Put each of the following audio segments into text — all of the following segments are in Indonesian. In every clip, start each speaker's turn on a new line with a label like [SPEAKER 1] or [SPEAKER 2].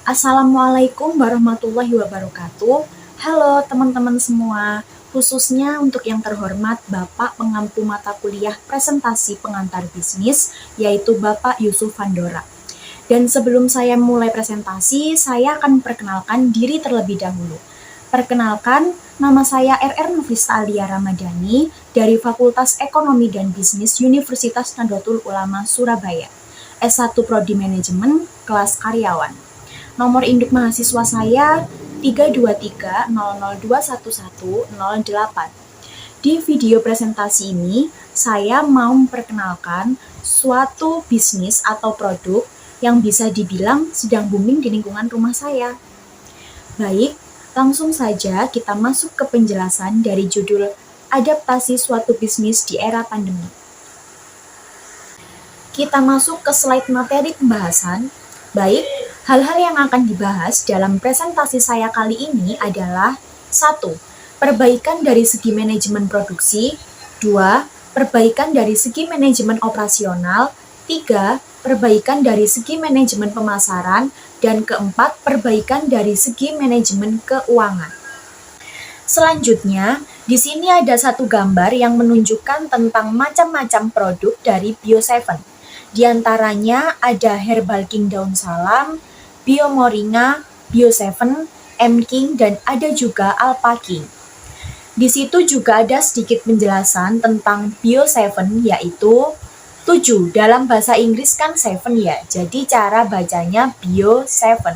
[SPEAKER 1] Assalamualaikum warahmatullahi wabarakatuh. Halo teman-teman semua, khususnya untuk yang terhormat Bapak pengampu mata kuliah presentasi pengantar bisnis, yaitu Bapak Yusuf Vandora. Dan sebelum saya mulai presentasi, saya akan memperkenalkan diri terlebih dahulu. Perkenalkan, nama saya RR Nufista Alia Ramadhani dari Fakultas Ekonomi dan Bisnis Universitas Nahdlatul Ulama Surabaya. S1 Prodi Manajemen, kelas karyawan. Nomor induk mahasiswa saya 32300211108. Di video presentasi ini, saya mau memperkenalkan suatu bisnis atau produk yang bisa dibilang sedang booming di lingkungan rumah saya. Baik, langsung saja kita masuk ke penjelasan dari judul Adaptasi Suatu Bisnis di Era Pandemi. Kita masuk ke slide materi pembahasan. Baik, hal-hal yang akan dibahas dalam presentasi saya kali ini adalah 1. Perbaikan dari segi manajemen produksi. 2. Perbaikan dari segi manajemen operasional. 3. Perbaikan dari segi manajemen pemasaran. Dan keempat, perbaikan dari segi manajemen keuangan. Selanjutnya, di sini ada satu gambar yang menunjukkan tentang macam-macam produk dari Bio7. Di antaranya ada Herbal King Daun Salam, Bio Moringa, Bio7, M-King, dan ada juga Alpha King. Di situ juga ada sedikit penjelasan tentang Bio7, yaitu 7. Dalam bahasa Inggris kan 7 ya, jadi cara bacanya Bio7.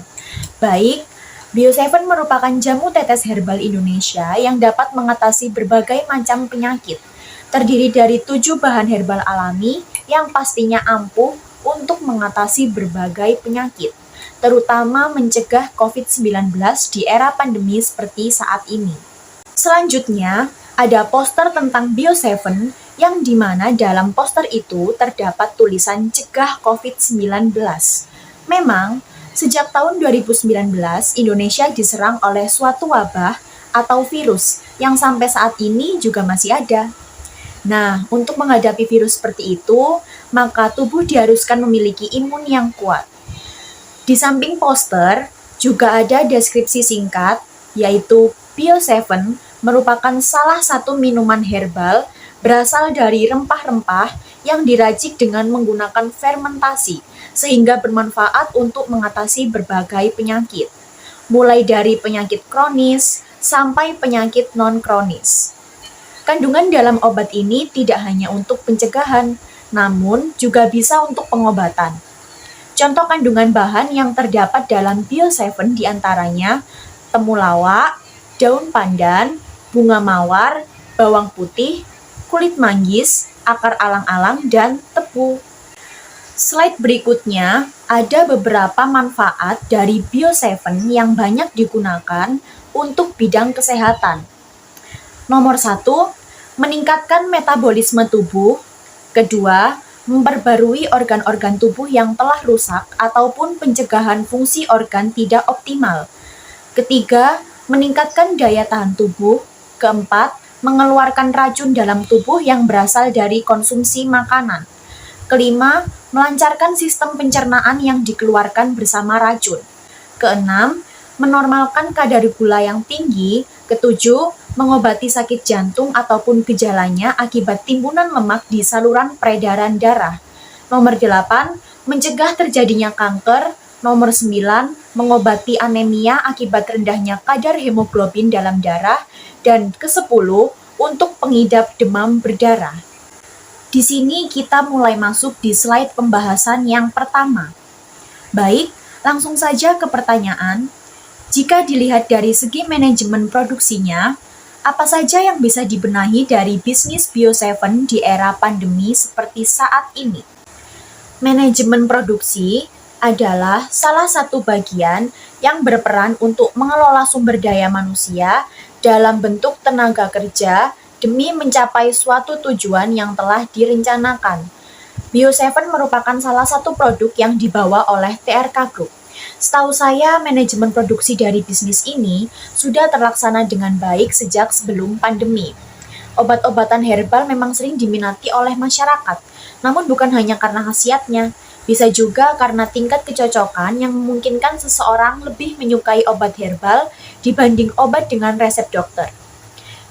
[SPEAKER 1] Baik, Bio7 merupakan jamu tetes herbal Indonesia yang dapat mengatasi berbagai macam penyakit. Terdiri dari 7 bahan herbal alami yang pastinya ampuh untuk mengatasi berbagai penyakit, terutama mencegah COVID-19 di era pandemi seperti saat ini. Selanjutnya, ada poster tentang Bio7 yang dimana dalam poster itu terdapat tulisan cegah COVID-19. Memang, sejak tahun 2019, Indonesia diserang oleh suatu wabah atau virus yang sampai saat ini juga masih ada. Nah, untuk menghadapi virus seperti itu, maka tubuh diharuskan memiliki imun yang kuat. Di samping poster, juga ada deskripsi singkat, yaitu Bio7 merupakan salah satu minuman herbal berasal dari rempah-rempah yang diracik dengan menggunakan fermentasi, sehingga bermanfaat untuk mengatasi berbagai penyakit, mulai dari penyakit kronis sampai penyakit non-kronis. Kandungan dalam obat ini tidak hanya untuk pencegahan, namun juga bisa untuk pengobatan. Contoh kandungan bahan yang terdapat dalam Bio7 diantaranya temulawak, daun pandan, bunga mawar, bawang putih, kulit manggis, akar alang-alang, dan tebu. Slide berikutnya ada beberapa manfaat dari Bio7 yang banyak digunakan untuk bidang kesehatan. Nomor 1, meningkatkan metabolisme tubuh. Kedua, memperbarui organ-organ tubuh yang telah rusak ataupun pencegahan fungsi organ tidak optimal. Ketiga, meningkatkan daya tahan tubuh. Keempat, mengeluarkan racun dalam tubuh yang berasal dari konsumsi makanan. Kelima, melancarkan sistem pencernaan yang dikeluarkan bersama racun. Keenam, menormalkan kadar gula yang tinggi. Ketujuh, mengobati sakit jantung ataupun gejalanya akibat timbunan lemak di saluran peredaran darah. Nomor 8, mencegah terjadinya kanker. Nomor 9, mengobati anemia akibat rendahnya kadar hemoglobin dalam darah. Dan ke-10, untuk pengidap demam berdarah. Di sini kita mulai masuk di slide pembahasan yang pertama. Baik, langsung saja ke pertanyaan. Jika dilihat dari segi manajemen produksinya, apa saja yang bisa dibenahi dari bisnis Bio7 di era pandemi seperti saat ini? Manajemen produksi adalah salah satu bagian yang berperan untuk mengelola sumber daya manusia dalam bentuk tenaga kerja demi mencapai suatu tujuan yang telah direncanakan. Bio7 merupakan salah satu produk yang dibawa oleh TRK Group. Setahu saya, manajemen produksi dari bisnis ini sudah terlaksana dengan baik sejak sebelum pandemi. Obat-obatan herbal memang sering diminati oleh masyarakat, namun bukan hanya karena khasiatnya. Bisa juga karena tingkat kecocokan yang memungkinkan seseorang lebih menyukai obat herbal dibanding obat dengan resep dokter.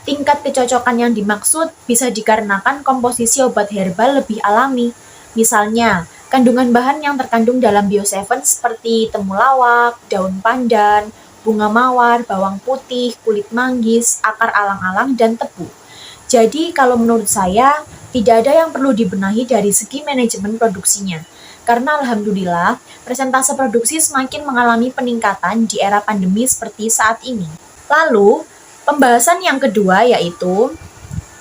[SPEAKER 1] Tingkat kecocokan yang dimaksud bisa dikarenakan komposisi obat herbal lebih alami. Misalnya, kandungan bahan yang terkandung dalam Bio7 seperti temulawak, daun pandan, bunga mawar, bawang putih, kulit manggis, akar alang-alang, dan tebu. Jadi, kalau menurut saya, tidak ada yang perlu dibenahi dari segi manajemen produksinya. Karena alhamdulillah, persentase produksi semakin mengalami peningkatan di era pandemi seperti saat ini. Lalu, pembahasan yang kedua yaitu,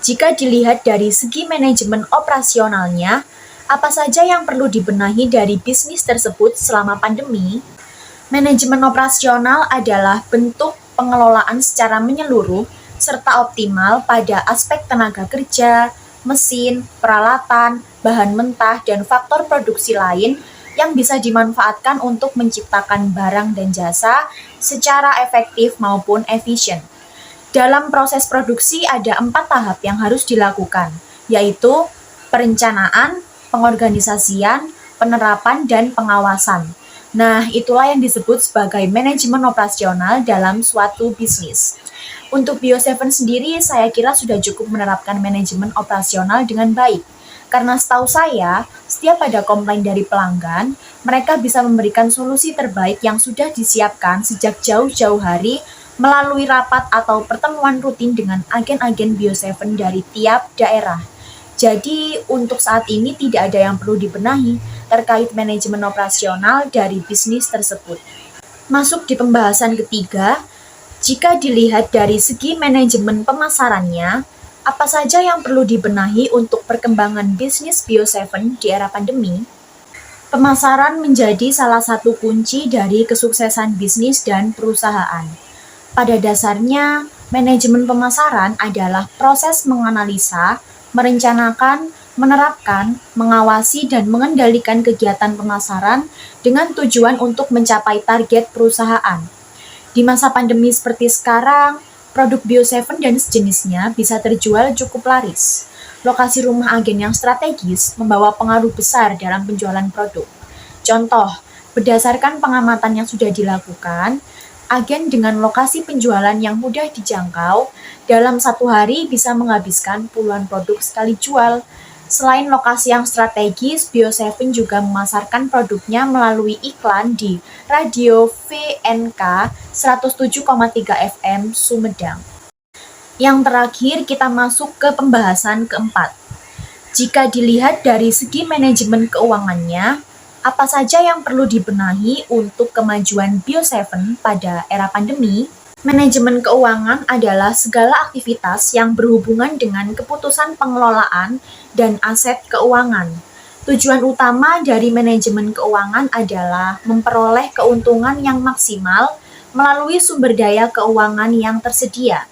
[SPEAKER 1] jika dilihat dari segi manajemen operasionalnya, apa saja yang perlu dibenahi dari bisnis tersebut selama pandemi? Manajemen operasional adalah bentuk pengelolaan secara menyeluruh serta optimal pada aspek tenaga kerja, mesin, peralatan, bahan mentah, dan faktor produksi lain yang bisa dimanfaatkan untuk menciptakan barang dan jasa secara efektif maupun efisien. Dalam proses produksi ada 4 tahap yang harus dilakukan, yaitu perencanaan, pengorganisasian, penerapan, dan pengawasan. Nah, itulah yang disebut sebagai manajemen operasional dalam suatu bisnis. Untuk Bio7 sendiri, saya kira sudah cukup menerapkan manajemen operasional dengan baik. Karena setahu saya, setiap ada komplain dari pelanggan, mereka bisa memberikan solusi terbaik yang sudah disiapkan sejak jauh-jauh hari melalui rapat atau pertemuan rutin dengan agen-agen Bio7 dari tiap daerah. Jadi, untuk saat ini tidak ada yang perlu dibenahi terkait manajemen operasional dari bisnis tersebut. Masuk di pembahasan ketiga, jika dilihat dari segi manajemen pemasarannya, apa saja yang perlu dibenahi untuk perkembangan bisnis Bio7 di era pandemi? Pemasaran menjadi salah satu kunci dari kesuksesan bisnis dan perusahaan. Pada dasarnya, manajemen pemasaran adalah proses menganalisa, merencanakan, menerapkan, mengawasi, dan mengendalikan kegiatan pemasaran dengan tujuan untuk mencapai target perusahaan. Di masa pandemi seperti sekarang, produk Bio7 dan sejenisnya bisa terjual cukup laris. Lokasi rumah agen yang strategis membawa pengaruh besar dalam penjualan produk. Contoh, berdasarkan pengamatan yang sudah dilakukan, agen dengan lokasi penjualan yang mudah dijangkau dalam satu hari bisa menghabiskan puluhan produk sekali jual. Selain lokasi yang strategis, Bio7 juga memasarkan produknya melalui iklan di radio VNK 107,3 FM Sumedang. Yang terakhir, kita masuk ke pembahasan keempat. Jika dilihat dari segi manajemen keuangannya, apa saja yang perlu dibenahi untuk kemajuan Bio7 pada era pandemi? Manajemen keuangan adalah segala aktivitas yang berhubungan dengan keputusan pengelolaan dan aset keuangan. Tujuan utama dari manajemen keuangan adalah memperoleh keuntungan yang maksimal melalui sumber daya keuangan yang tersedia.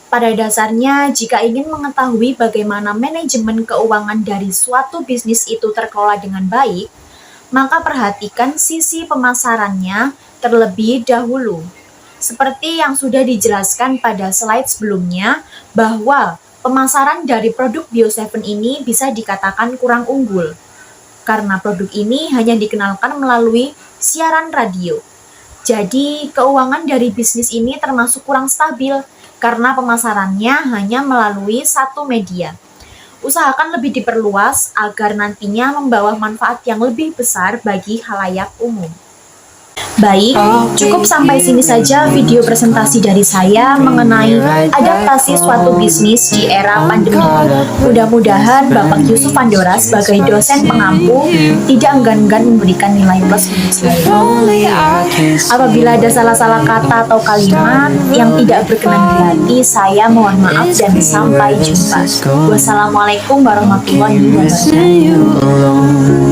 [SPEAKER 1] Pada dasarnya, jika ingin mengetahui bagaimana manajemen keuangan dari suatu bisnis itu terkelola dengan baik, maka perhatikan sisi pemasarannya terlebih dahulu. Seperti yang sudah dijelaskan pada slide sebelumnya, bahwa pemasaran dari produk Bio7 ini bisa dikatakan kurang unggul, karena produk ini hanya dikenalkan melalui siaran radio. Jadi, keuangan dari bisnis ini termasuk kurang stabil, karena pemasarannya hanya melalui satu media. Usahakan lebih diperluas agar nantinya membawa manfaat yang lebih besar bagi khalayak umum. Baik, cukup sampai sini saja video presentasi dari saya mengenai adaptasi suatu bisnis di era pandemi. Mudah-mudahan Bapak Yusuf Pandora sebagai dosen pengampu tidak enggan-enggan memberikan nilai plus untuk saya. Apabila ada salah-salah kata atau kalimat yang tidak berkenan di hati, saya mohon maaf dan sampai jumpa. Wassalamualaikum warahmatullahi wabarakatuh.